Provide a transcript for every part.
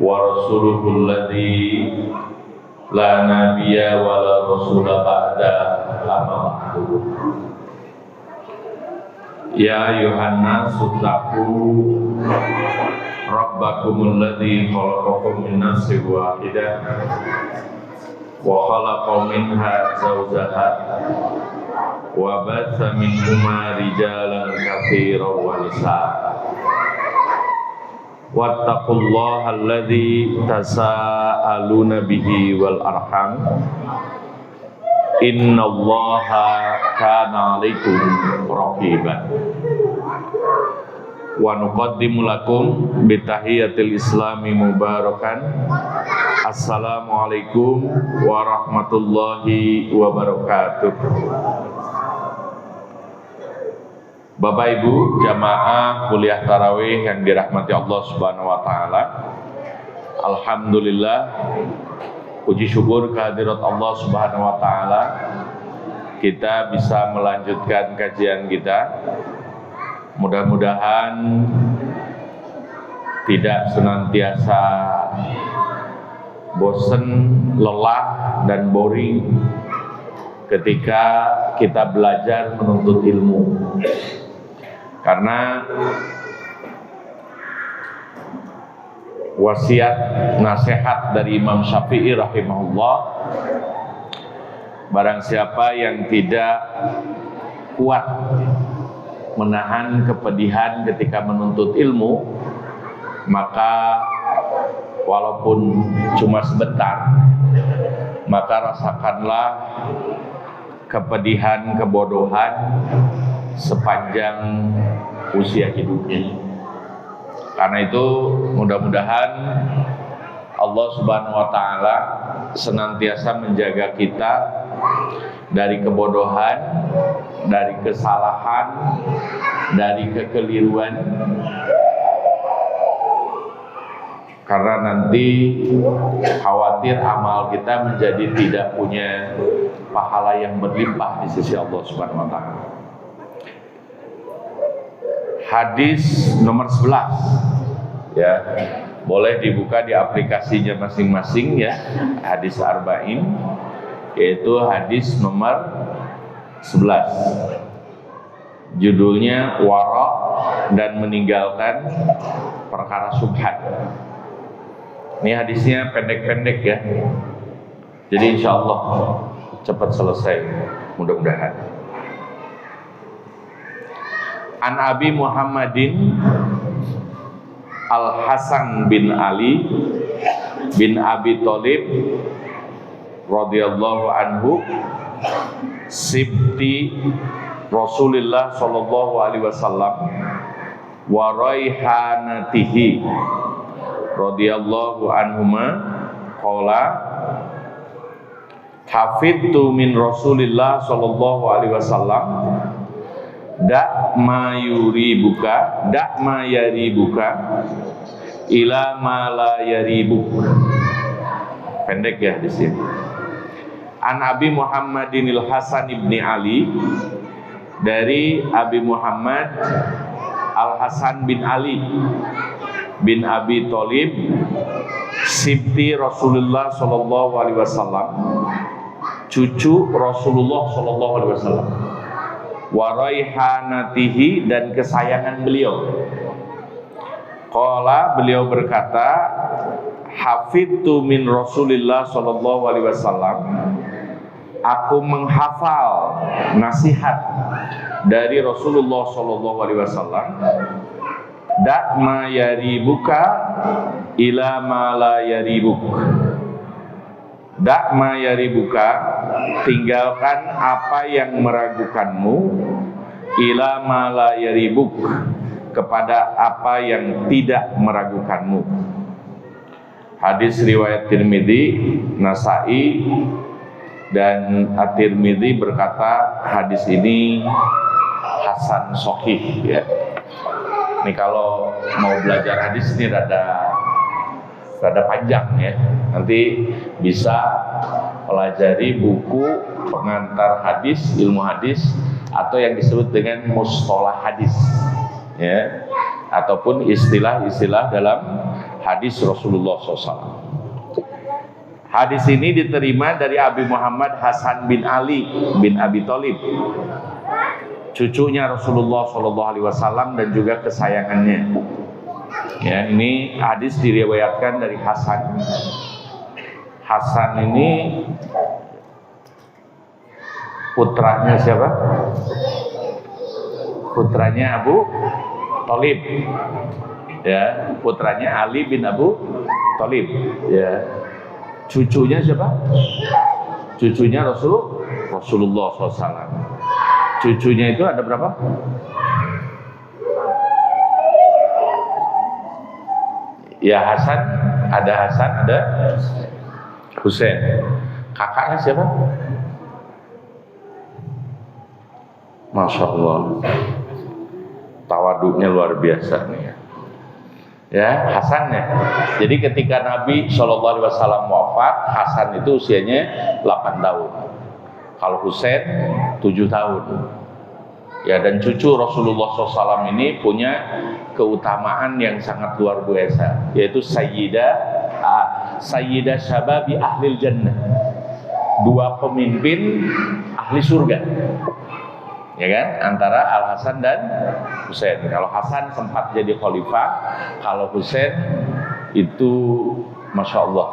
ورسوله الذي لا نبي ولا رسول بعده أما بعد يا أيها الناس اتقوا ربكم الذي خلقكم من نفس واحدة وخلق منها زوجها وبث منهما رجالا كثيرا ونساء واتقوا الله الذي تساءلون به والأرحام إن الله كان عليكم رقيبا ونقدم لكم بتحية الإسلام مباركا السلام عليكم ورحمة الله وبركاته. Bapak Ibu jamaah kuliah tarawih yang dirahmati Allah Subhanahu wa taala. Alhamdulillah, puji syukur kehadirat Allah Subhanahu wa taala, kita bisa melanjutkan kajian kita. Mudah-mudahan tidak senantiasa bosan, lelah dan boring ketika kita belajar menuntut ilmu. Karena wasiat nasihat dari Imam Syafi'i rahimahullah, barang siapa yang tidak kuat menahan kepedihan ketika menuntut ilmu, maka walaupun cuma sebentar, maka rasakanlah kepedihan, kebodohan sepanjang usia hidupnya. Karena itu mudah-mudahan Allah Subhanahu wa taala senantiasa menjaga kita dari kebodohan, dari kesalahan, dari kekeliruan. Karena nanti khawatir amal kita menjadi tidak punya pahala yang berlimpah di sisi Allah Subhanahu wa taala. Hadis nomor 11 ya. Boleh dibuka di aplikasinya masing-masing ya. Hadis Arba'in, yaitu hadis nomor 11. Judulnya wara dan meninggalkan perkara subhat. Ini hadisnya pendek-pendek ya. Jadi insya Allah cepat selesai, mudah-mudahan. An Abi Muhammadin Al-Hasan bin Ali bin Abi Thalib radhiyallahu anhu, sibti Rasulullah sallallahu alaihi wasallam wa raihanatihi radhiyallahu anhuma qala hafidtu min Rasulillah sallallahu alaihi wasallam dak ma yuribuka dak ma yaribuka ila ma la yaribuk. Pendek ya di sini. An Abi Muhammadin Al-Hasan ibni Ali, dari Abi Muhammad Al-Hasan bin Ali bin Abi Thalib, sibti Rasulullah sallallahu alaihi wasallam, cucu Rasulullah sallallahu alaihi wasallam, wa raihanatihi, dan kesayangan beliau. Qala, beliau berkata, hafidtu min Rasulillah sallallahu alaihi wasallam, aku menghafal nasihat dari Rasulullah sallallahu alaihi wasallam, dak ma yaribuka ila ma la yaribuk. Dak ma yaribuka, tinggalkan apa yang meragukanmu, ila ma la yaribuk, kepada apa yang tidak meragukanmu. Hadis riwayat Tirmidzi, Nasai, dan At-Tirmidzi berkata hadis ini hasan sahih ya. Ini kalau mau belajar hadis ini rada panjang ya. Nanti bisa pelajari buku pengantar hadis, ilmu hadis, atau yang disebut dengan mustalah hadis ya. ataupun istilah-istilah dalam hadis Rasulullah SAW. Hadis ini diterima dari Abi Muhammad Hasan bin Ali bin Abi Thalib, cucunya Rasulullah SAW dan juga kesayangannya. Ya, ini hadis diriwayatkan dari Hasan. Hasan ini putranya siapa? Putranya Abu Thalib. Ya, putranya Ali bin Abu Thalib. Ya. Cucunya siapa? Cucunya Rasulullah SAW. Cucunya itu ada berapa? Ya, Hasan, ada Husain. Kakaknya siapa? Masya Allah, tawaduknya luar biasa nih ya. Ya, Hasan ya. Jadi ketika Nabi SAW wafat, Hasan itu usianya 8 tahun. Kalau Husain 7 tahun. Ya, dan cucu Rasulullah SAW ini punya keutamaan yang sangat luar biasa, yaitu Sayyidah Syababi Ahlil Jannah, 2 pemimpin ahli surga. Ya kan, antara Al Hasan dan Husain. Kalau Hasan sempat jadi khalifah, kalau Husain itu Masya Allah,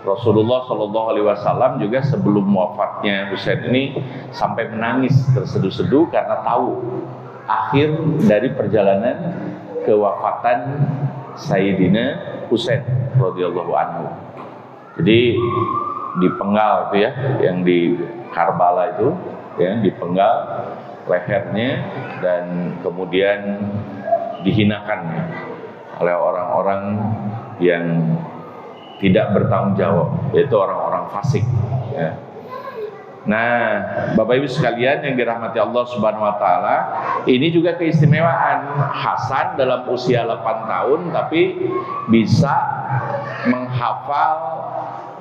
Rasulullah SAW juga sebelum wafatnya Husain ini sampai menangis terseduh-seduh karena tahu akhir dari perjalanan kewafatan Sayyidina Husain radhiyallahu anhu. Jadi dipenggal itu ya, yang di Karbala itu ya, dipenggal lehernya dan kemudian dihinakan oleh orang-orang yang tidak bertanggung jawab, yaitu orang-orang fasik ya. Nah, Bapak Ibu sekalian yang dirahmati Allah Subhanahu wa taala, ini juga keistimewaan Hasan dalam usia 8 tahun tapi bisa menghafal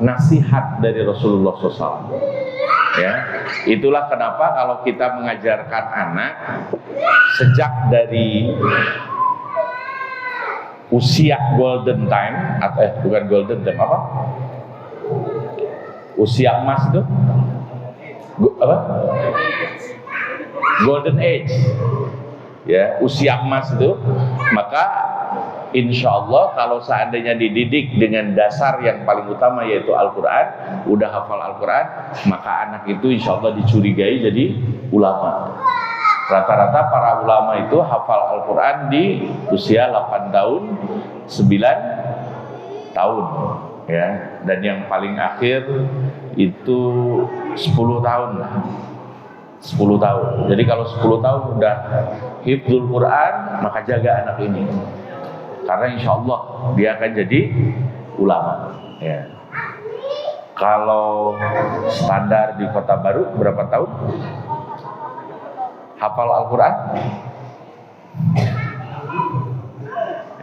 nasihat dari Rasulullah SAW. Ya, itulah kenapa kalau kita mengajarkan anak sejak dari usia golden time atau bukan golden time, apa? Usia emas itu apa? Golden age. Ya, usia emas itu, maka insya Allah kalau seandainya dididik dengan dasar yang paling utama yaitu Al-Quran, udah hafal Al-Quran, maka anak itu insya Allah dicurigai jadi ulama. Rata-rata para ulama itu hafal Al-Quran di usia 8 tahun, 9 tahun ya. Dan yang paling akhir itu 10 tahun lah, 10 tahun. Jadi kalau 10 tahun udah hifdzul Quran, maka jaga anak ini, karena insya Allah dia akan jadi ulama ya. Kalau standar di Kota Baru berapa tahun hafal Al-Quran?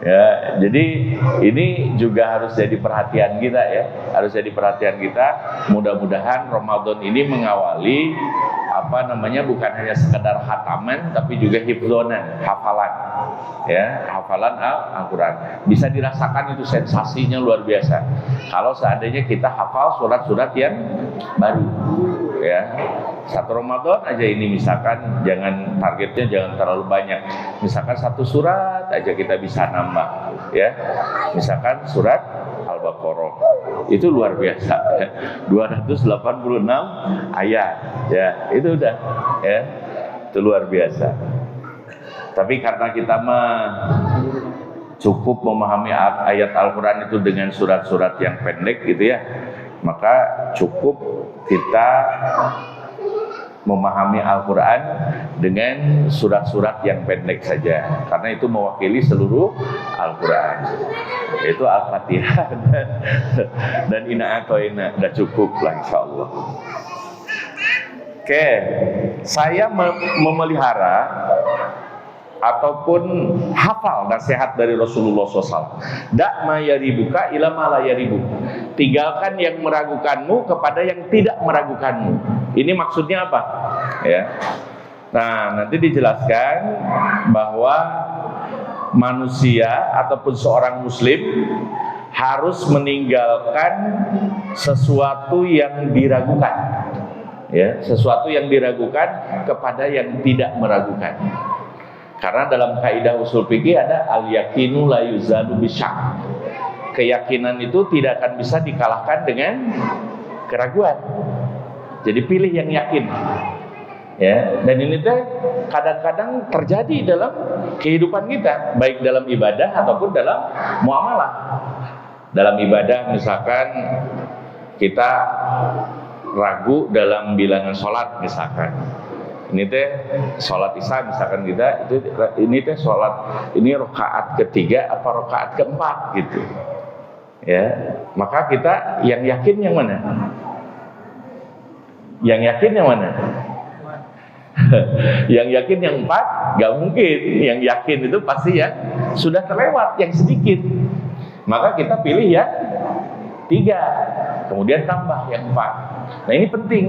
Ya, jadi ini juga harus jadi perhatian kita ya, harus jadi perhatian kita. Mudah-mudahan Ramadan ini mengawali bukan hanya sekedar khataman tapi juga hifdzonan, hafalan ya, hafalan Al-Quran. Bisa dirasakan itu sensasinya luar biasa kalau seandainya kita hafal surat-surat yang baru ya. Satu Ramadan aja ini misalkan, jangan targetnya jangan terlalu banyak, misalkan 1 surat aja kita bisa nambah ya, misalkan surat Al-Baqarah itu luar biasa ya. 286 ayat ya, itu udah ya, itu luar biasa. Tapi karena kita cukup memahami ayat Al-Quran itu dengan surat-surat yang pendek gitu ya, maka cukup kita memahami Al-Quran dengan surat-surat yang pendek saja, karena itu mewakili seluruh Al-Quran, yaitu Al-Fatihah dan Inna Atoina, sudah cukup lah insya Allah. Oke, saya memelihara ataupun hafal nasihat dari Rasulullah SAW. Dak ma yaribuka ila ma la yaribuk. Tinggalkan yang meragukanmu kepada yang tidak meragukanmu. Ini maksudnya apa? Ya. Nah, nanti dijelaskan bahwa manusia ataupun seorang muslim harus meninggalkan sesuatu yang diragukan, ya, sesuatu yang diragukan kepada yang tidak meragukan. Karena dalam kaidah usul fikih ada al-yaqinu la yuzalu bisyak. Keyakinan itu tidak akan bisa dikalahkan dengan keraguan. Jadi pilih yang yakin. Ya, dan ini teh kadang-kadang terjadi dalam kehidupan kita, baik dalam ibadah ataupun dalam muamalah. Dalam ibadah misalkan kita ragu dalam bilangan sholat misalkan. Ini teh sholat isya misalkan kita ini teh sholat ini rakaat ketiga apa rakaat keempat gitu. Ya, maka kita yang yakin yang mana? Yang yakin yang mana? Yang yakin yang 4 gak mungkin. Yang yakin itu pasti yang sudah terlewat, yang sedikit. Maka kita pilih yang 3, kemudian tambah yang 4. Nah ini penting,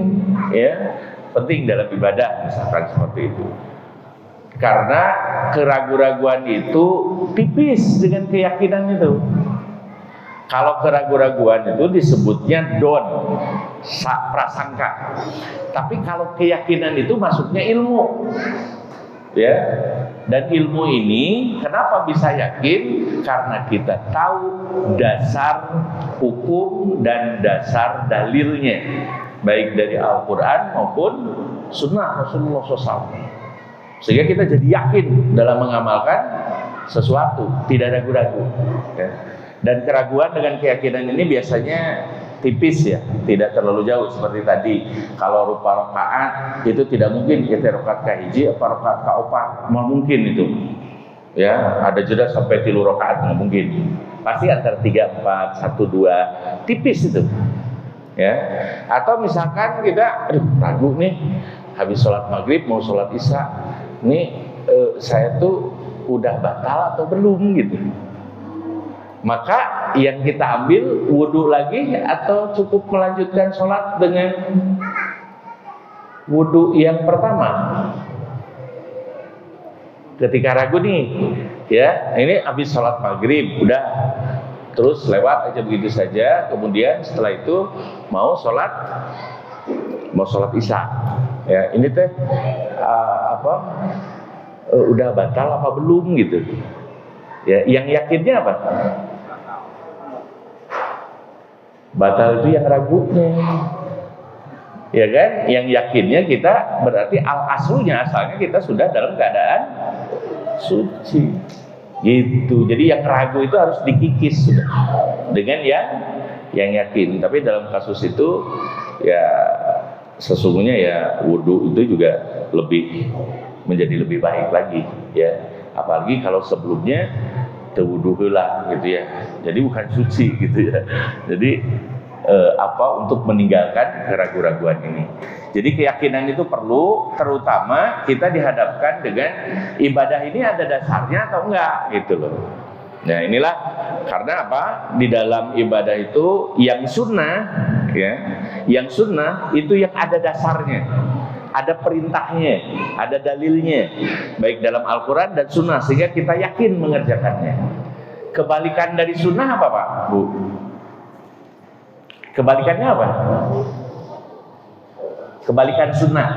ya, penting dalam ibadah misalkan seperti itu. Karena keraguan-raguan itu tipis dengan keyakinan itu. Kalau keraguan-raguan itu disebutnya don, prasangka. Tapi kalau keyakinan itu masuknya ilmu, ya. Dan ilmu ini kenapa bisa yakin? Karena kita tahu dasar hukum dan dasar dalilnya, baik dari Al-Quran maupun Sunnah Rasulullah SAW. Sehingga kita jadi yakin dalam mengamalkan sesuatu, tidak ragu-ragu. Ya. Dan keraguan dengan keyakinan ini biasanya tipis, ya, tidak terlalu jauh. Seperti tadi, kalau rupa rakaat itu tidak mungkin kita rakaat kahiji apa rakaat kaopat, mau mungkin itu, ya, ada jeda sampai 3 rakaat nggak mungkin, pasti antara 3, 4, 1, 2, tipis itu, ya. Atau misalkan kita ragu nih, habis sholat maghrib mau sholat isya, nih saya tuh udah batal atau belum gitu. Maka yang kita ambil wudhu lagi atau cukup melanjutkan sholat dengan wudhu yang pertama. Ketika ragu nih, ya, ini habis sholat maghrib, udah terus lewat aja begitu saja. Kemudian setelah itu mau sholat isya, ya, ini teh udah batal apa belum gitu. Ya, yang yakinnya apa? Batal itu yang ragunya, ya kan? Yang yakinnya kita berarti asalnya kita sudah dalam keadaan suci, gitu. Jadi yang ragu itu harus dikikis sudah dengan yang yakin. Tapi dalam kasus itu, ya, sesungguhnya ya wudhu itu juga menjadi lebih baik lagi, ya. Apalagi kalau sebelumnya terwudhu heula gitu ya. Jadi bukan suci gitu ya. Jadi untuk meninggalkan keraguan-raguan ini. Jadi keyakinan itu perlu, terutama kita dihadapkan dengan ibadah ini ada dasarnya atau enggak gitu loh. Nah inilah karena apa? Di dalam ibadah itu yang sunnah, ya, yang sunnah itu yang ada dasarnya, ada perintahnya, ada dalilnya, baik dalam Al-Quran dan Sunnah, sehingga kita yakin mengerjakannya. Kebalikan dari Sunnah apa, Pak, Bu? Kebalikannya apa? Kebalikan Sunnah.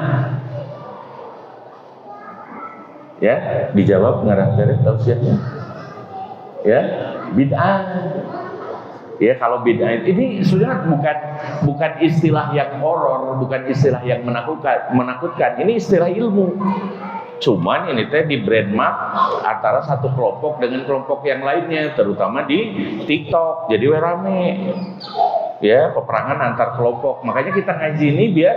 Ya, dijawab ngarang dari tausiahnya. Ya, bid'ah. Ya, kalau bid'ah ini sebenarnya bukan istilah yang horor, bukan istilah yang menakutkan. Ini istilah ilmu. Cuman ini teh di brandmark antara satu kelompok dengan kelompok yang lainnya, terutama di TikTok. Jadi rame. Ya, peperangan antar kelompok. Makanya kita ngaji ini biar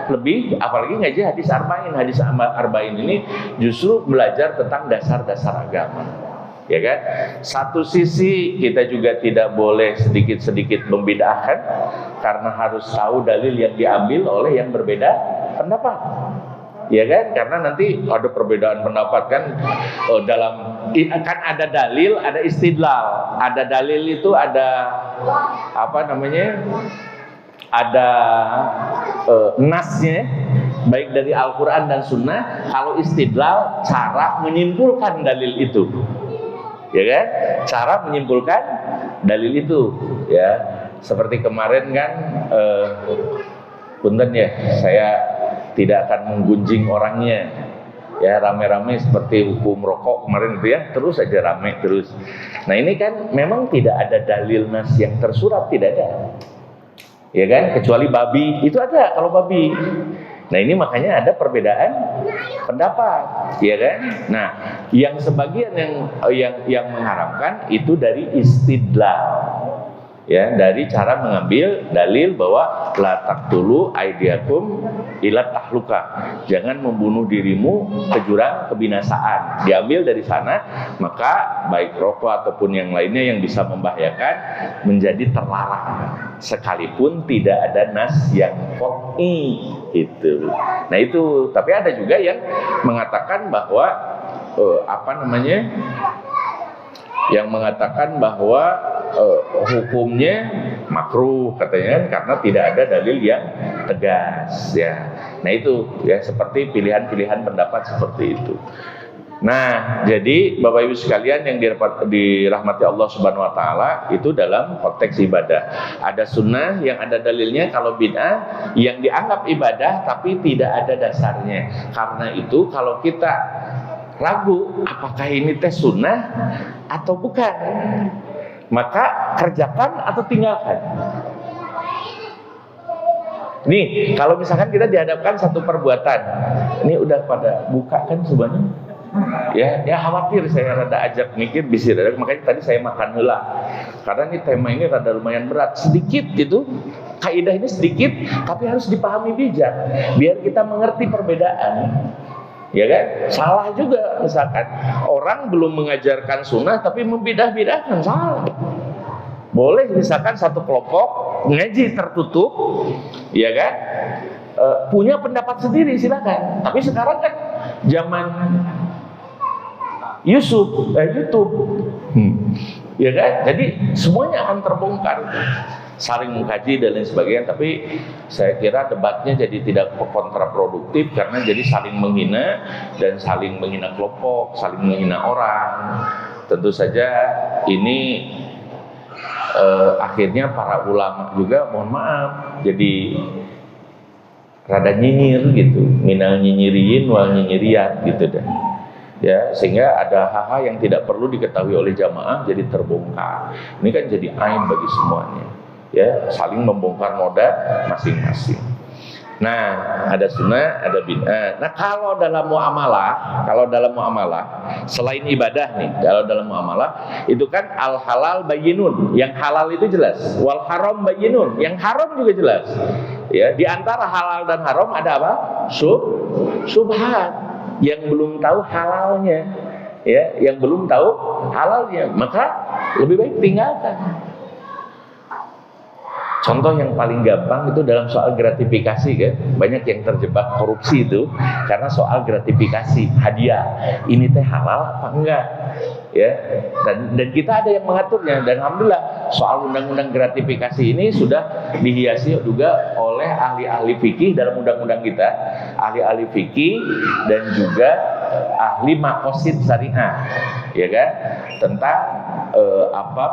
lebih, apalagi ngaji hadis arba'in. Hadis arba'in ini justru belajar tentang dasar-dasar agama. Ya kan? Satu sisi kita juga tidak boleh sedikit-sedikit membid'ahkan, karena harus tahu dalil yang diambil oleh yang berbeda pendapat. Ya kan? Karena nanti ada perbedaan pendapat kan, kan ada dalil, ada istidlal. Ada dalil itu ada ada nasnya, baik dari Al-Quran dan Sunnah. Kalau istidlal, cara menyimpulkan dalil itu. ya kan? Cara menyimpulkan dalil itu, ya. Seperti kemarin kan, punten ya, saya tidak akan menggunjing orangnya, ya, rame-rame seperti hukum rokok kemarin itu ya, terus aja rame terus. Nah ini kan memang tidak ada dalil nas yang tersurat, tidak ada, ya kan? Kecuali babi, itu ada kalau babi. Nah ini makanya ada perbedaan pendapat, ya kan? Nah yang sebagian yang mengharamkan itu dari istidlal, ya, dari cara mengambil dalil bahwa la taqtulu aydiakum ila tahluka, jangan membunuh dirimu ke jurang kebinasaan. Diambil dari sana, maka baik rokok ataupun yang lainnya yang bisa membahayakan menjadi terlarang, sekalipun tidak ada nas yang qat'i itu. Nah itu, tapi ada juga yang mengatakan bahwa yang mengatakan bahwa hukumnya makruh katanya karena tidak ada dalil yang tegas, ya. Nah itu ya, seperti pilihan-pilihan pendapat seperti itu. Nah, jadi Bapak Ibu sekalian yang dirahmati Allah Subhanahu wa taala, itu dalam konteks ibadah. Ada sunnah yang ada dalilnya, kalau bid'ah yang dianggap ibadah tapi tidak ada dasarnya. Karena itu kalau kita ragu apakah ini teh sunnah atau bukan, maka kerjakan atau tinggalkan. Nih, kalau misalkan kita dihadapkan satu perbuatan, ini udah pada buka kan sebenarnya, ya khawatir saya rada ajak mikir bisir, makanya tadi saya makan heula, karena ini tema ini rada lumayan berat, sedikit gitu, kaidah ini sedikit, tapi harus dipahami bijak, biar kita mengerti perbedaan. Ya kan? Salah juga misalkan orang belum mengajarkan sunnah tapi membidah-bidahkan, salah. Boleh misalkan satu kelompok ngaji tertutup, ya kan? Punya pendapat sendiri, silakan. Tapi sekarang kan zaman YouTube, ya kan? Jadi semuanya akan terbongkar, saling mengkaji dan lain sebagainya. Tapi saya kira debatnya jadi tidak kontraproduktif karena jadi saling menghina dan saling menghina kelompok, saling menghina orang. Tentu saja ini akhirnya para ulama juga mohon maaf jadi rada nyinyir gitu, minal nyinyiriin wal nyinyiriat gitu deh. Ya, sehingga ada hal-hal yang tidak perlu diketahui oleh jamaah jadi terbongkar. Ini kan jadi aib bagi semuanya. Ya, saling membongkar noda masing-masing. Nah, ada sunnah, ada bid'ah. Nah, kalau dalam muamalah, selain ibadah nih, kalau dalam muamalah itu kan al halal bayyinun, yang halal itu jelas, wal haram bayyinun, yang haram juga jelas. Ya, di antara halal dan haram ada apa? Subhat, yang belum tahu halalnya, ya, yang belum tahu halalnya, maka lebih baik tinggalkan. Contoh yang paling gampang itu dalam soal gratifikasi kan, banyak yang terjebak korupsi itu karena soal gratifikasi hadiah. Ini teh halal apa enggak? Ya, dan kita ada yang mengaturnya, dan alhamdulillah soal undang-undang gratifikasi ini sudah dihiasi juga oleh ahli-ahli fikih dalam undang-undang kita, ahli-ahli fikih dan juga ahli maqasid syariah, ya kan, tentang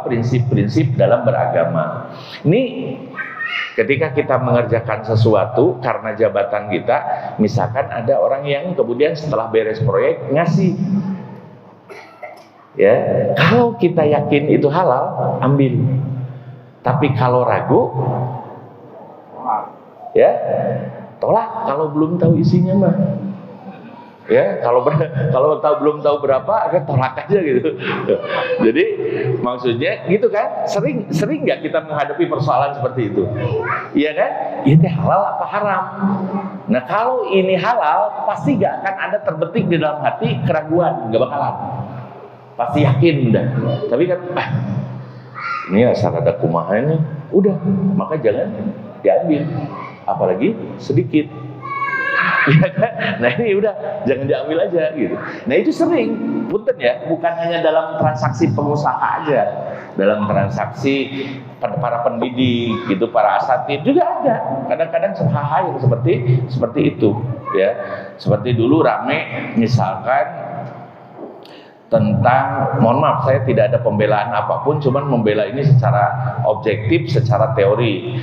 prinsip-prinsip dalam beragama. Ini ketika kita mengerjakan sesuatu karena jabatan kita, misalkan ada orang yang kemudian setelah beres proyek ngasih, ya, kalau kita yakin itu halal, ambil. Tapi kalau ragu, ya, tolak. Kalau belum tahu isinya mah, ya, kalau belum tahu berapa, kan tolak aja gitu. Jadi maksudnya gitu kan, sering nggak kita menghadapi persoalan seperti itu, iya kan? Ini halal apa haram? Nah kalau ini halal, pasti nggak akan ada terbetik di dalam hati keraguan, nggak bakalan, pasti yakin udah. Tapi kan, ini asal ada kumahannya, udah, maka jangan diambil, apalagi sedikit. Ya kan? Nah ini udah, jangan diambil aja gitu. Nah itu sering, punten ya, bukan hanya dalam transaksi pengusaha aja, dalam transaksi para pendidik gitu, para asatid juga ada. Kadang-kadang hal-hal yang seperti itu, ya. Seperti dulu rame, misalkan tentang, mohon maaf saya tidak ada pembelaan apapun, cuman membela ini secara objektif, secara teori.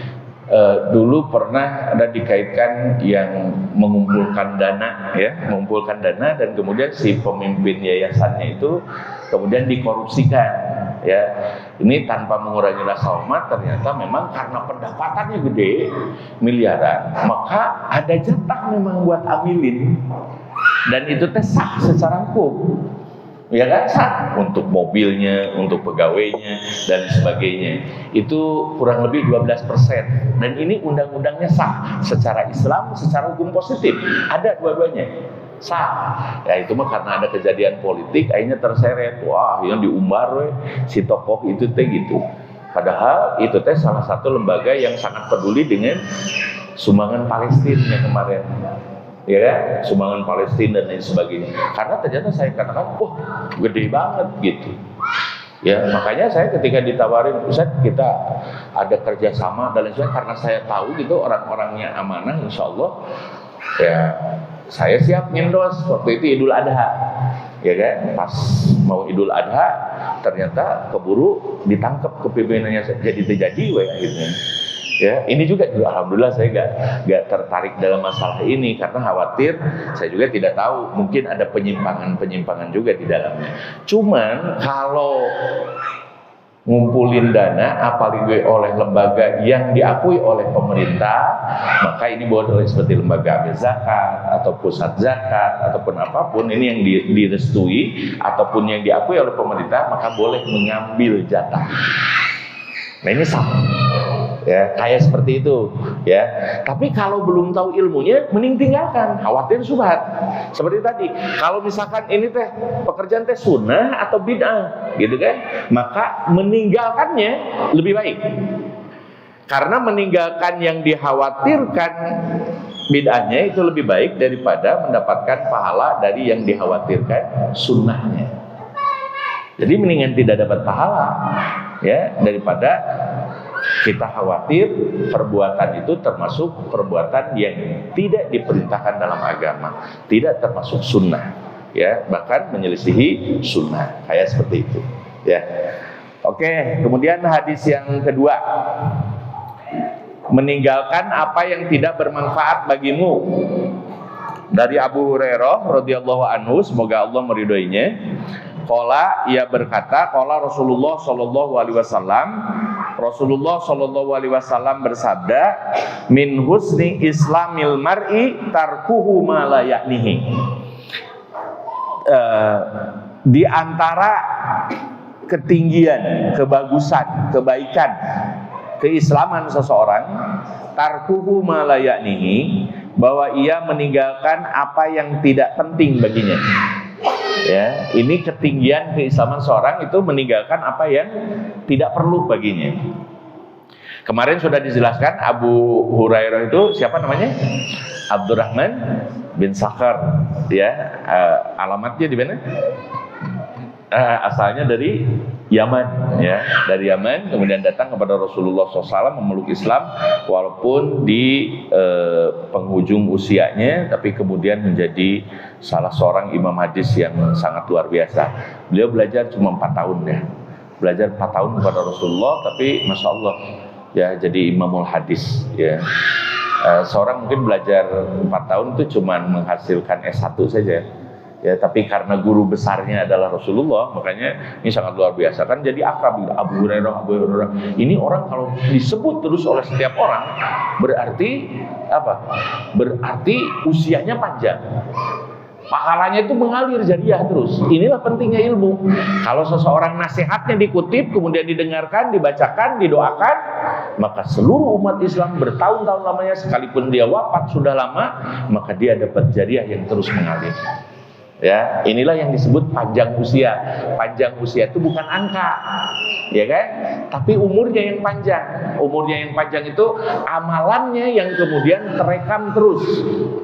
Dulu pernah ada dikaitkan yang mengumpulkan dana, ya, mengumpulkan dana dan kemudian si pemimpin yayasannya itu kemudian dikorupsikan, ya. Ini tanpa mengurangi rasa hormat, ternyata memang karena pendapatannya gede, miliaran, maka ada jatah memang buat amilin, dan itu tes sah secara hukum. Ya kan, sah untuk mobilnya, untuk pegawainya dan sebagainya. Itu kurang lebih 12%. Dan ini undang-undangnya sah secara Islam, secara hukum positif. Ada dua-duanya. Sah. Ya itu mah karena ada kejadian politik akhirnya terseret. Wah, yang diumbar si tokoh itu teh gitu. Padahal itu teh salah satu lembaga yang sangat peduli dengan sumbangan Palestina yang kemarin. Ya kan, sumbangan Palestina dan lain sebagainya. Karena ternyata saya katakan, wah gede banget gitu. Ya makanya saya ketika ditawarin, Ustaz kita ada kerjasama dan lain sebagainya, karena saya tahu gitu orang-orangnya amanah, insya Allah, ya saya siap nyendos. Waktu itu Idul Adha, ya kan, pas mau Idul Adha ternyata keburu ditangkap kepimpinannya, jadi terjadi akhirnya. Ya, ini juga alhamdulillah saya gak tertarik dalam masalah ini karena khawatir, saya juga tidak tahu mungkin ada penyimpangan juga di dalamnya. Cuman kalau ngumpulin dana apalagi oleh lembaga yang diakui oleh pemerintah, maka ini boleh seperti lembaga amil zakat atau pusat zakat ataupun apapun ini yang direstui ataupun yang diakui oleh pemerintah, maka boleh mengambil jatah. Nah ini sama. Ya, kayak seperti itu, ya. Tapi kalau belum tahu ilmunya, mending tinggalkan. Khawatir syubhat. Seperti tadi, kalau misalkan ini teh pekerjaan teh sunnah atau bid'ah, gitu kan? Maka meninggalkannya lebih baik. Karena meninggalkan yang dikhawatirkan bid'ahnya itu lebih baik daripada mendapatkan pahala dari yang dikhawatirkan sunnahnya. Jadi mendingan tidak dapat pahala, ya, daripada kita khawatir perbuatan itu termasuk perbuatan yang tidak diperintahkan dalam agama, tidak termasuk sunnah, ya, bahkan menyelisihi sunnah, kayak seperti itu, ya. Oke, kemudian hadis yang kedua, meninggalkan apa yang tidak bermanfaat bagimu. Dari Abu Hurairah radhiyallahu anhu, semoga Allah meridhoinya. Qala, ia berkata, qala Rasulullah sallallahu alaihi wasallam, Rasulullah sallallahu alaihi wasallam bersabda, min husni islamil mar'i tarkuhu ma la ya'nihi. Di antara ketinggian, kebagusan, kebaikan, keislaman seseorang, tarkuhu ma la ya'nihi, bahwa ia meninggalkan apa yang tidak penting baginya. Ya, ini ketinggian keislaman seorang itu meninggalkan apa yang tidak perlu baginya. Kemarin sudah dijelaskan Abu Hurairah itu siapa namanya? Abdurrahman bin Sakhar, ya. Alamatnya di mana? Asalnya dari Yaman, ya, dari Yaman, kemudian datang kepada Rasulullah SAW memeluk Islam walaupun di penghujung usianya, tapi kemudian menjadi salah seorang imam hadis yang sangat luar biasa. Beliau belajar cuma 4 tahun, ya, belajar 4 tahun kepada Rasulullah, tapi masya Allah, ya, jadi imamul hadis, ya. Seorang mungkin belajar 4 tahun itu cuma menghasilkan S1 saja. Ya, tapi karena guru besarnya adalah Rasulullah, makanya ini sangat luar biasa kan, jadi akrab. Abu Hurairah. Ini orang kalau disebut terus oleh setiap orang, berarti apa? Berarti usianya panjang. Pahalanya itu mengalir jariah terus. Inilah pentingnya ilmu. Kalau seseorang nasihatnya dikutip, kemudian didengarkan, dibacakan, didoakan, maka seluruh umat Islam bertahun-tahun lamanya, sekalipun dia wafat sudah lama, maka dia dapat jariah yang terus mengalir. Ya, inilah yang disebut panjang usia. Panjang usia itu bukan angka, ya kan? Tapi umurnya yang panjang. Umurnya yang panjang itu amalannya yang kemudian terekam terus,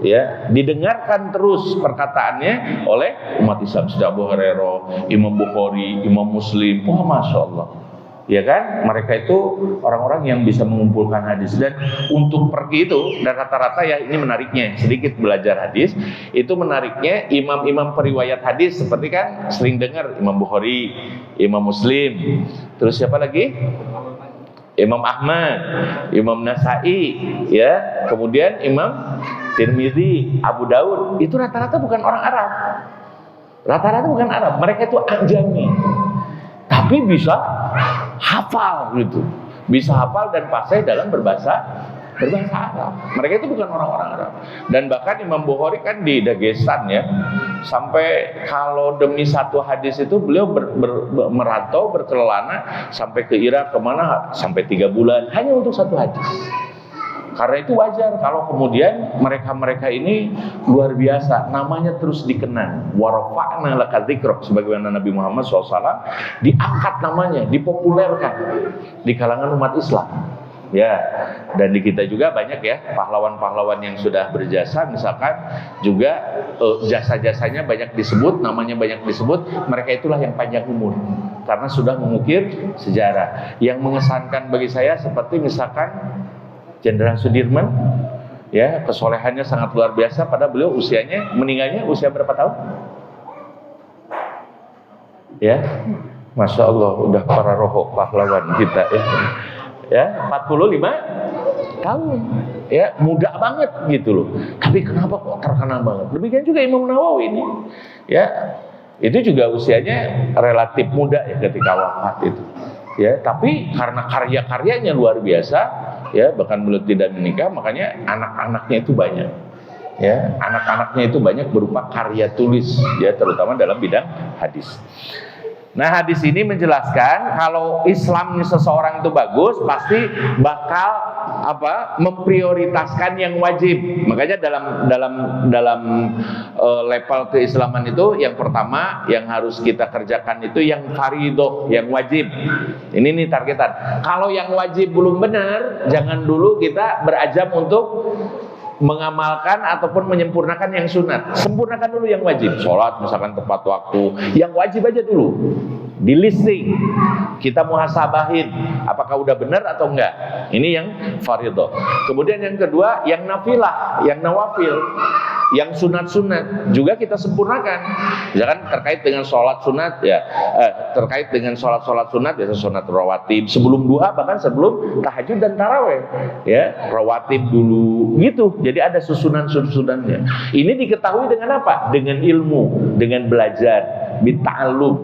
ya, didengarkan terus perkataannya oleh umat Islam. Sudah Abu Hurairah, Imam Bukhari, Imam Muslim. Wah, masya Allah. Ya kan, mereka itu orang-orang yang bisa mengumpulkan hadis. Dan untuk pergi itu, dan rata-rata ya ini menariknya, sedikit belajar hadis, itu menariknya imam-imam periwayat hadis, seperti kan sering dengar Imam Bukhari, Imam Muslim, terus siapa lagi? Imam Ahmad, Imam Nasai, ya, kemudian Imam Tirmidzi, Abu Daud, itu rata-rata bukan orang Arab. Rata-rata bukan Arab, mereka itu ajami. Tapi bisa hafal gitu, bisa hafal dan fasih dalam berbahasa Arab. Mereka itu bukan orang-orang Arab. Dan bahkan Imam Bukhari kan di Dagestan ya, sampai kalau demi satu hadis itu beliau merantau berkelana sampai ke Irak, kemana, sampai 3 bulan hanya untuk satu hadis. Karena itu wajar kalau kemudian mereka-mereka ini luar biasa, namanya terus dikenang. Warafa'na laka dzikrak, sebagaimana Nabi Muhammad SAW diangkat namanya, dipopulerkan di kalangan umat Islam. Ya, dan di kita juga banyak ya pahlawan-pahlawan yang sudah berjasa, misalkan juga jasa-jasanya banyak disebut, namanya banyak disebut, mereka itulah yang panjang umur karena sudah mengukir sejarah. Yang mengesankan bagi saya seperti misalkan Jenderal Sudirman, ya, kesolehannya sangat luar biasa. Pada beliau usianya, meninggalnya usia berapa tahun? Ya, Masya Allah, udah para rohok pahlawan kita ya 45 tahun, ya, muda banget gitu loh. Tapi kenapa kok terkenal banget? Demikian juga Imam Nawawi ini, ya, itu juga usianya relatif muda ya ketika wafat itu. Ya, tapi karena karya-karyanya luar biasa, ya, bahkan beliau tidak menikah, makanya anak-anaknya itu banyak. Ya, anak-anaknya itu banyak berupa karya tulis, ya, terutama dalam bidang hadis. Nah, hadis ini menjelaskan kalau Islam seseorang itu bagus, pasti bakal memprioritaskan yang wajib. Makanya dalam level keislaman itu yang pertama yang harus kita kerjakan itu yang fardhu, yang wajib. Ini nih targetan. Kalau yang wajib belum benar, jangan dulu kita berazam untuk mengamalkan ataupun menyempurnakan yang sunat. Sempurnakan dulu yang wajib. Sholat misalkan tepat waktu, yang wajib aja dulu di listing, kita muhasabahin apakah udah benar atau enggak. Ini yang fardhu. Kemudian yang kedua yang nafilah, yang nawafil, yang sunat-sunat juga kita sempurnakan. Misalkan terkait dengan sholat sunat, ya, terkait dengan sholat sunat, biasa sunat rawatib sebelum duha, bahkan sebelum tahajud dan taraweh, ya, rawatib dulu gitu. Jadi ada susunan-susunannya. Ini diketahui dengan apa? Dengan ilmu, dengan belajar, bita'allum,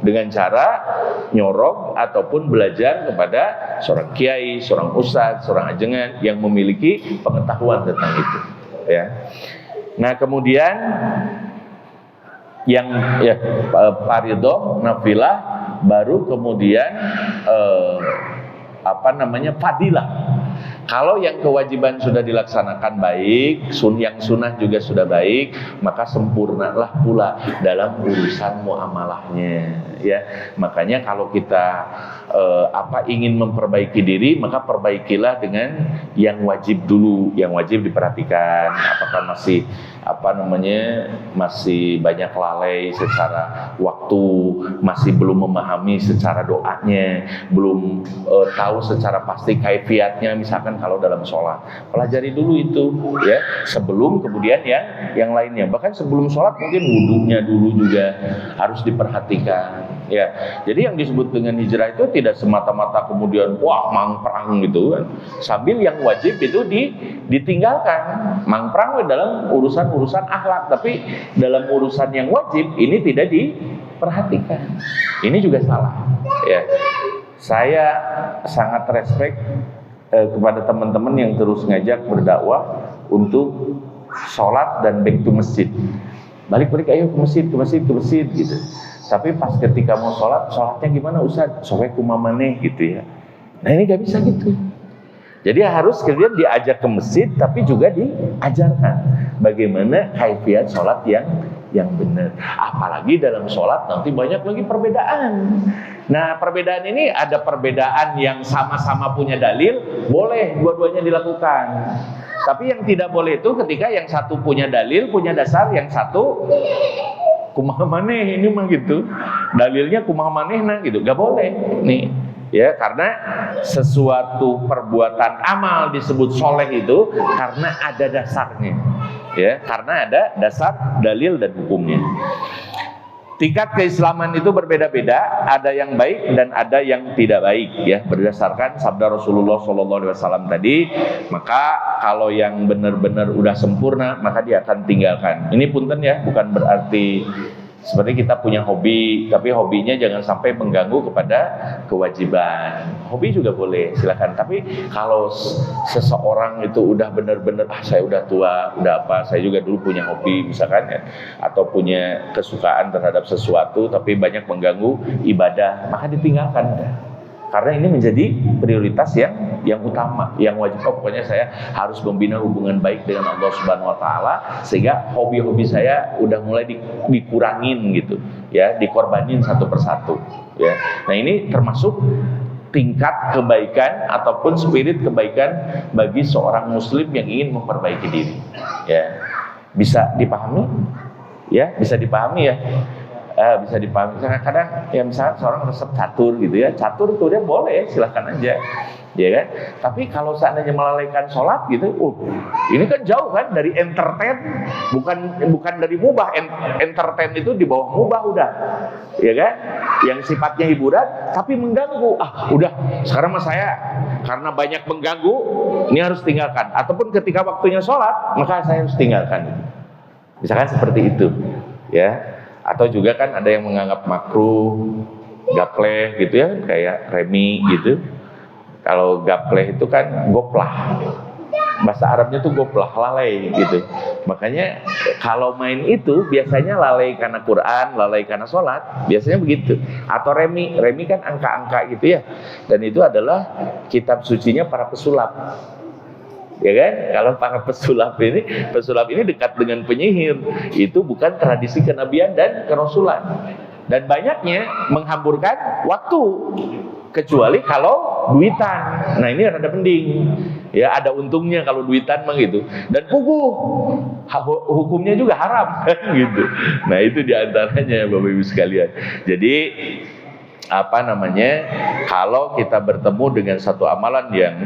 dengan cara nyorok ataupun belajar kepada seorang kiai, seorang ustadz, seorang ajengan yang memiliki pengetahuan tentang itu, ya. Nah, kemudian yang ya fardhu, nafilah, baru kemudian fadilah. Kalau yang kewajiban sudah dilaksanakan baik, yang sunnah juga sudah baik, maka sempurnalah pula dalam urusan muamalahnya, ya. Makanya kalau kita ingin memperbaiki diri, maka perbaikilah dengan yang wajib dulu, yang wajib diperhatikan. Apakah masih masih banyak lalai secara waktu, masih belum memahami secara doanya, belum tahu secara pasti kaifiatnya, misalkan kalau dalam sholat, pelajari dulu itu, ya, sebelum kemudian yang lainnya. Bahkan sebelum sholat mungkin wudunya dulu juga harus diperhatikan, ya. Jadi yang disebut dengan hijrah itu tidak semata-mata kemudian mang perang gitu kan, sambil yang wajib itu ditinggalkan. Mang perang dalam urusan akhlak, tapi dalam urusan yang wajib ini tidak diperhatikan. Ini juga salah, ya. Saya sangat respect kepada teman-teman yang terus ngajak berdakwah untuk sholat dan back to masjid. Balik-balik ayo ke masjid gitu. Tapi pas ketika mau sholatnya gimana Ustaz? Soalnya kumamaneh gitu ya. Nah, ini gak bisa gitu. Jadi harus kemudian diajak ke masjid, tapi juga diajarkan bagaimana kaifiat sholat yang benar. Apalagi dalam sholat nanti banyak lagi perbedaan. Nah, perbedaan ini ada perbedaan yang sama-sama punya dalil, boleh dua-duanya dilakukan. Tapi yang tidak boleh itu ketika yang satu punya dalil, punya dasar, yang satu kumaha maneh, ini mah gitu. Dalilnya kumaha manehna gitu, gak boleh. Nih, Ya, karena sesuatu perbuatan amal disebut soleh itu karena ada dasarnya. Ya, karena ada dasar dalil dan hukumnya. Tingkat keislaman itu berbeda-beda, ada yang baik dan ada yang tidak baik, ya, berdasarkan sabda Rasulullah SAW tadi. Maka kalau yang benar-benar udah sempurna, maka dia akan tinggalkan. Ini punten ya, bukan berarti seperti kita punya hobi, tapi hobinya jangan sampai mengganggu kepada kewajiban. Hobi juga boleh, silakan. Tapi kalau seseorang itu udah benar-benar, saya udah tua, udah apa, saya juga dulu punya hobi, misalkan ya, atau punya kesukaan terhadap sesuatu, tapi banyak mengganggu ibadah, maka ditinggalkan. Karena ini menjadi prioritas yang utama, yang wajib. Pokoknya saya harus membina hubungan baik dengan Allah Subhanahu Wa Taala, sehingga hobi-hobi saya udah mulai dikurangin gitu, ya, dikorbanin satu persatu. Ya, nah ini termasuk tingkat kebaikan ataupun spirit kebaikan bagi seorang Muslim yang ingin memperbaiki diri. Ya, bisa dipahami? Ya, bisa dipahami ya. Bisa dipahami. Kadang ya misalnya seorang resep catur gitu ya, catur itu dia boleh, silahkan aja, ya kan. Tapi kalau seandainya melalaikan sholat gitu, ini kan jauh kan dari entertain, bukan dari mubah. Entertain itu di bawah mubah udah, ya kan. Yang sifatnya hiburan tapi mengganggu. Udah sekarang mas saya karena banyak mengganggu, ini harus tinggalkan. Ataupun ketika waktunya sholat, maka saya harus tinggalkan. Misalkan seperti itu, ya. Atau juga kan ada yang menganggap makruh, gapleh gitu ya, kayak remi gitu. Kalau gapleh itu kan goplah, bahasa Arabnya tuh goplah, lalai gitu. Makanya kalau main itu biasanya lalai karena Quran, lalai karena sholat, biasanya begitu. Atau remi kan angka-angka gitu ya. Dan itu adalah kitab sucinya para pesulap. Ya kan, kalau para pesulap ini dekat dengan penyihir, itu bukan tradisi kenabian dan kerasulan, dan banyaknya menghamburkan waktu, kecuali kalau duitan. Nah ini rada mending, ya, ada untungnya kalau duitan mah gitu, dan puguh, hukumnya juga haram gitu. Nah itu diantaranya Bapak Ibu sekalian. Jadi kalau kita bertemu dengan satu amalan yang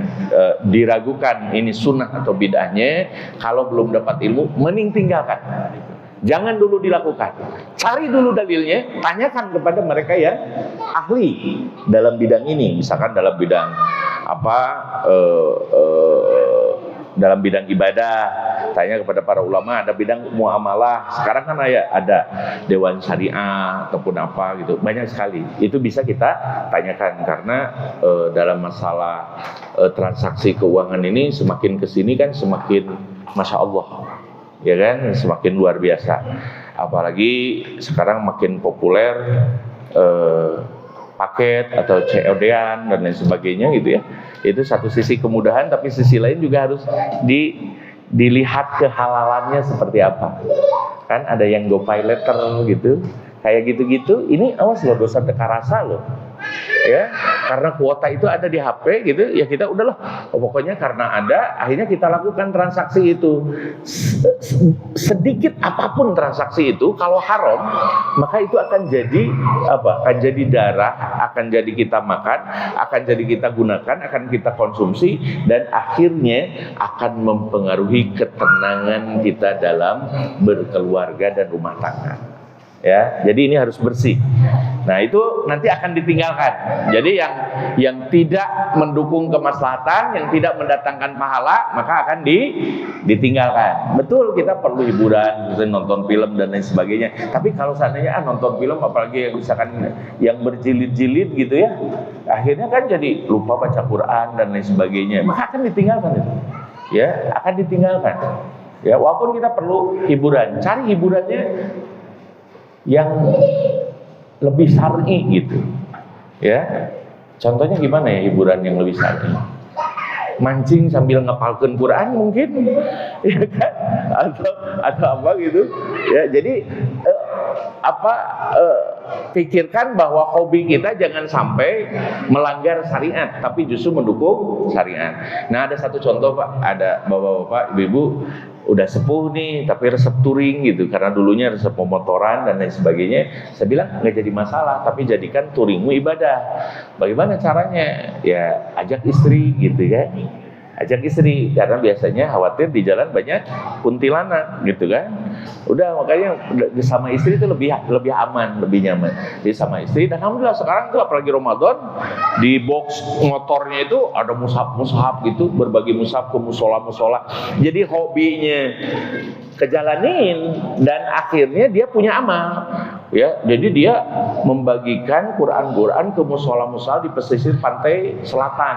diragukan ini sunnah atau bid'ahnya, kalau belum dapat ilmu, mending tinggalkan. Jangan dulu dilakukan. Cari dulu dalilnya, tanyakan kepada mereka yang ahli dalam bidang ini. Misalkan dalam bidang dalam bidang ibadah, tanya kepada para ulama. Ada bidang muamalah, sekarang kan ada dewan syariah ataupun apa gitu, banyak sekali. Itu bisa kita tanyakan, karena dalam masalah transaksi keuangan ini semakin kesini kan semakin masya Allah, ya kan, semakin luar biasa. Apalagi sekarang makin populer paket atau COD-an dan lain sebagainya gitu ya. Itu satu sisi kemudahan, tapi sisi lain juga harus dilihat kehalalannya seperti apa. Kan ada yang GoPay letter gitu, kayak gitu-gitu. Ini awas loh, dosa teka rasa loh. Ya, karena kuota itu ada di HP gitu, ya kita udahlah, pokoknya karena ada, akhirnya kita lakukan transaksi itu. Sedikit apapun transaksi itu, kalau haram, maka itu akan jadi akan jadi darah, akan jadi kita makan, akan jadi kita gunakan, akan kita konsumsi, dan akhirnya akan mempengaruhi ketenangan kita dalam berkeluarga dan rumah tangga. Ya, jadi ini harus bersih. Nah itu nanti akan ditinggalkan. Jadi yang tidak mendukung kemaslahatan, yang tidak mendatangkan pahala, maka akan ditinggalkan. Betul, kita perlu hiburan, nonton film dan lain sebagainya. Tapi kalau seandainya nonton film, apalagi yang misalkan yang berjilid-jilid gitu ya, akhirnya kan jadi lupa baca Quran dan lain sebagainya, maka akan ditinggalkan itu. Ya, akan ditinggalkan. Ya, walaupun kita perlu hiburan, cari hiburannya yang lebih syar'i gitu, ya. Contohnya gimana ya hiburan yang lebih syar'i? Mancing sambil ngapalkeun Quran mungkin, ya kan? Atau apa gitu, ya. Jadi pikirkan bahwa hobi kita jangan sampai melanggar syariat, tapi justru mendukung syariat. Nah ada satu contoh Pak, ada bapak-bapak, ibu-ibu, udah sepuh nih, tapi resep touring gitu, karena dulunya resep pemotoran dan lain sebagainya. Saya bilang nggak jadi masalah, tapi jadikan touringmu ibadah. Bagaimana caranya? Ya ajak istri gitu ya, ajak istri, karena biasanya khawatir di jalan banyak kuntilanak gitu kan. Udah, makanya sama istri itu lebih aman, lebih nyaman. Jadi sama istri, dan alhamdulillah sekarang tuh apalagi Ramadan, di box motornya itu ada mushaf gitu, berbagi mushaf ke musola. Jadi hobinya kejalanin dan akhirnya dia punya amal. Ya, jadi dia membagikan Quran ke musola di pesisir pantai selatan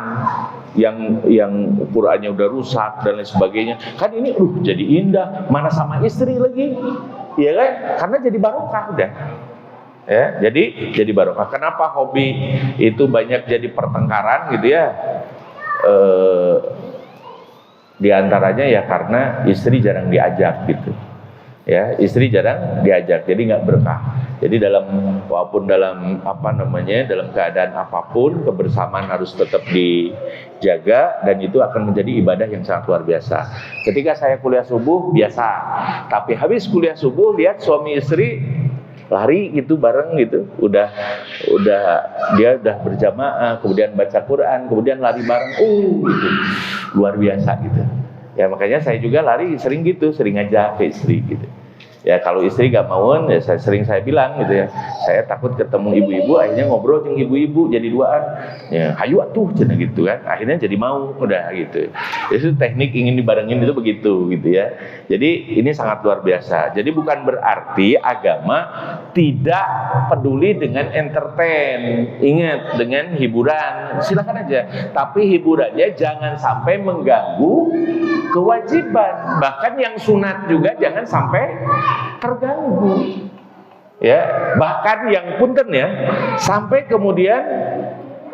yang Qurannya udah rusak dan lain sebagainya. Kan ini jadi indah, mana sama istri lagi. Ya kan? Karena jadi barokah udah. Ya, jadi barokah. Kenapa hobi itu banyak jadi pertengkaran gitu ya? Di antaranya ya karena istri jarang diajak gitu. Ya, istri jarang diajak, jadi nggak berkah. Jadi walaupun dalam keadaan apapun, kebersamaan harus tetap dijaga, dan itu akan menjadi ibadah yang sangat luar biasa. Ketika saya kuliah subuh biasa, tapi habis kuliah subuh lihat suami istri lari gitu bareng gitu, dia udah berjamaah, kemudian baca Quran, kemudian lari bareng, gitu, luar biasa gitu. Ya makanya saya juga lari sering ngajak ke istri gitu. Ya kalau istri gak mau, ya saya bilang gitu ya, saya takut ketemu ibu-ibu, akhirnya ngobrol dengan ibu-ibu jadi duaan. Ya hayu atuh cenah gitu kan, akhirnya jadi mau udah gitu. Itu teknik ingin dibarengin itu begitu gitu ya. Jadi ini sangat luar biasa. Jadi bukan berarti agama tidak peduli dengan entertain. Ingat, dengan hiburan silakan aja, tapi hiburannya jangan sampai mengganggu kewajiban. Bahkan yang sunat juga jangan sampai terganggu. Ya, bahkan yang punten ya, sampai kemudian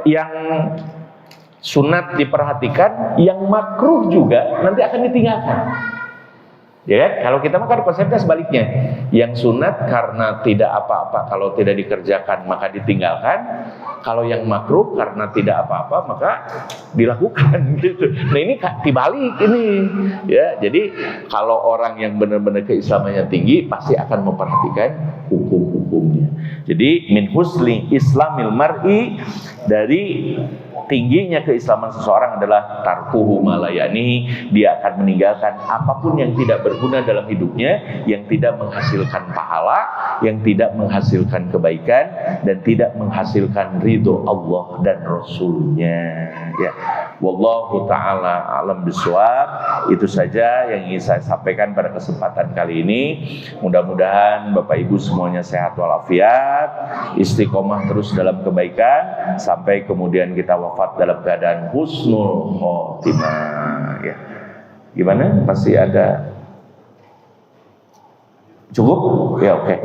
yang sunat diperhatikan, yang makruh juga nanti akan ditinggalkan. Ya, kalau kita makan konsepnya sebaliknya. Yang sunat karena tidak apa-apa, kalau tidak dikerjakan maka ditinggalkan. Kalau yang makruh karena tidak apa-apa maka dilakukan gitu. Nah ini dibalik ini. Ya, jadi kalau orang yang benar-benar keislamannya tinggi pasti akan memperhatikan hukum-hukumnya. Jadi min husni islamil mar'i, dari tingginya keislaman seseorang adalah tarkuhu malayani, dia akan meninggalkan apapun yang tidak berguna dalam hidupnya, yang tidak menghasilkan pahala, yang tidak menghasilkan kebaikan, dan tidak menghasilkan ridho Allah dan Rasulnya. Ya, wallahu taala alam bisawab. Itu saja yang ingin saya sampaikan pada kesempatan kali ini. Mudah-mudahan Bapak Ibu semuanya sehat walafiat, istiqomah terus dalam kebaikan sampai kemudian kita wafat dalam keadaan husnul khotimah. Ya. Gimana? Masih ada? Cukup? Ya oke.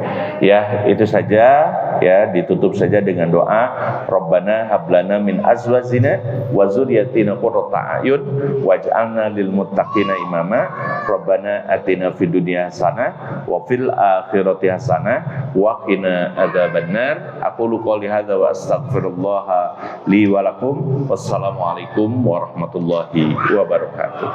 Ya, itu saja. Ya, ditutup saja dengan doa. Rabbana hablana min azwajina wa dzurriyyatina qurrata a'yun waj'alna lil muttaqina imama. Rabbana atina fid dunya hasanah wa fil akhirati hasanah wa qina adzabannar. Aqulu qouli hadza wa astaghfirullah li wa lakum. Wassalamualaikum warahmatullahi wabarakatuh.